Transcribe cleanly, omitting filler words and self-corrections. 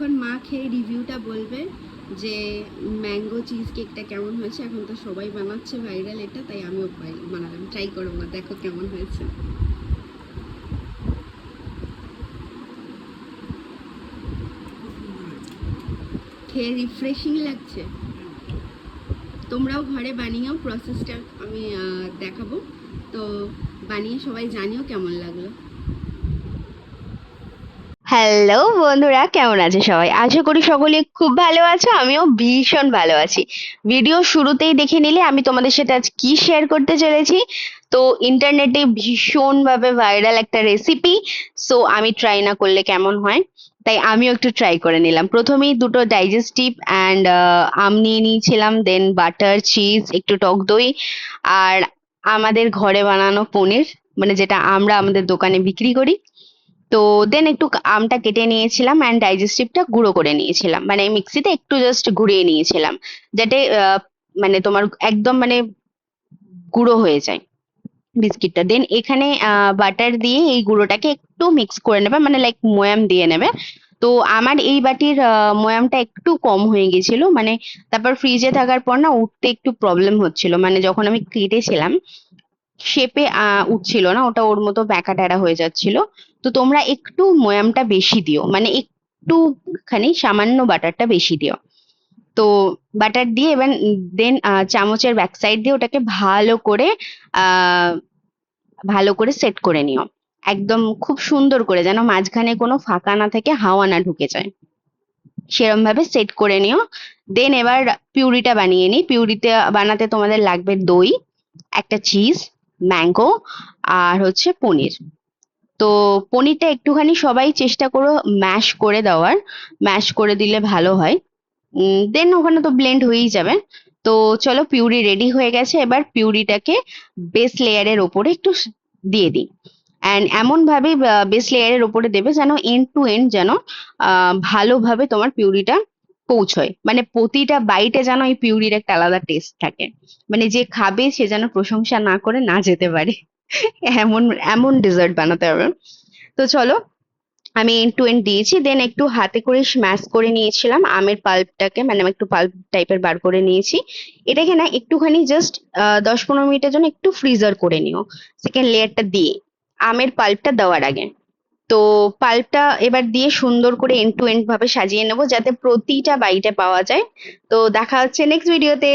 এখন মা খেয়ে রিভিউটা বলবে যে ম্যাঙ্গো চিজ কেকটা কেমন হয়েছে। এখন তো সবাই বানাচ্ছে ভাইরাল এটা, তাই আমিও বানালাম। ট্রাই করো মা, দেখো কেমন হয়েছে। খেয়ে রিফ্রেশিং লাগছে। তোমরাও ঘরে বানিয়েও, প্রসেসটা আমি দেখাবো, তো বানিয়ে সবাই জানিও কেমন লাগলো। হ্যালো বন্ধুরা, কেমন আছে সবাই? আশা করি সকলে খুব ভালো আছো, আমিও ভীষণ ভালো আছি। ভিডিও শুরুতেই দেখে নিলে আমি তোমাদের সাথে আজ কি শেয়ার করতে চলেছি। তো ইন্টারনেটে ভীষণ ভাবে ভাইরাল একটা রেসিপি, সো আমি ট্রাই না করলে কেমন হয়, তাই আমিও একটু ট্রাই করে নিলাম। প্রথমেই দুটো ডাইজেস্টিভ অ্যান্ড আম নিয়ে নিয়েছিলাম, দেন বাটার, চিজ, একটু টক দই, আর আমাদের ঘরে বানানো পনির, মানে যেটা আমরা আমাদের দোকানে বিক্রি করি। তো দেন একটু আমটা কেটে নিয়েছিলাম অ্যান্ড ডাইজেস্টিভটা গুঁড়ো করে নিয়েছিলাম, মানে মিক্সিতে একটু জাস্ট ঘুরিয়ে নিয়েছিলাম, যাতে মানে তোমার একদম মানে গুঁড়ো হয়ে যায় বিস্কিটটা। দেন এখানে বাটার দিয়ে এই গুঁড়োটাকে একটু মিক্স করে নেবে, মানে লাইক ময়াম দিয়ে নেবে। তো আমার এই বাটির ময়ামটা একটু কম হয়ে গেছিল, মানে তারপর ফ্রিজে থাকার পর না উঠতে একটু প্রবলেম হচ্ছিল, মানে যখন আমি কেটেছিলাম শেপে উঠছিল না, ওটা ওর মতো ব্যাকা ট্যাড়া হয়ে যাচ্ছিল। তো তোমরা একটু ময়ামটা বেশি দিও, মানে একটুখানি সামান্য বাটারটা বেশি দিও। তো বাটার দিয়ে এবার দেন চামচের ব্যাক সাইড দিয়ে ওটাকে আহ ভালো করে সেট করে নিও, একদম খুব সুন্দর করে, যেন মাঝখানে কোনো ফাঁকা না থেকে হাওয়া না ঢুকে যায়, সেরম ভাবে সেট করে নিও। দেন এবার পিউরিটা বানিয়ে নিই। পিউরিতে বানাতে তোমাদের লাগবে দই, একটা চিজ, ম্যাঙ্গো, আর হচ্ছে পনির। তো পনিরটা একটুখানি সবাই চেষ্টা করো ম্যাশ করে দেওয়ার, ম্যাশ করে দিলে ভালো হয়। দেন ওখানে তো ব্লেন্ড হয়েই যাবে। তো চলো, পিউরি রেডি হয়ে গেছে। এবার পিউরিটাকে বেস লেয়ারের ওপরে একটু দিয়ে দিই, অ্যান্ড এমন ভাবে বেস লেয়ারের ওপরে দেবে যেন এন্ড টু এন্ড যেন ভালোভাবে তোমার পিউরিটা পৌঁছয়, মানে প্রতিটা বাইটে যেন এই পিউরির একটা আলাদা টেস্ট থাকে, মানে যে খাবে সে যেন প্রশংসা না করে না যেতে পারে। এমন এমন ডেজার্ট বানাতে হবে। তো চলো, আমি এন্ড টু এন্ড দিয়েছি। দেন একটু হাতে করে স্ম্যাশ করে নিয়েছিলাম আমের পাল্পটাকে, মানে আমি একটু পাল্প টাইপের বার করে নিয়েছি। এটাকে না একটুখানি জাস্ট 10-15 মিনিটের জন্য একটু ফ্রিজার করে নিও, সেকেন্ড লেয়ারটা দিয়ে আমের পাল্পটা দেওয়ার আগে। তো পাল্পটা এবার দিয়ে সুন্দর করে এন্ড টু এন্ড ভাবে সাজিয়ে নেবো, যাতে প্রতিটা বাইটে পাওয়া যায়। তো দেখা হচ্ছে নেক্সট ভিডিওতে।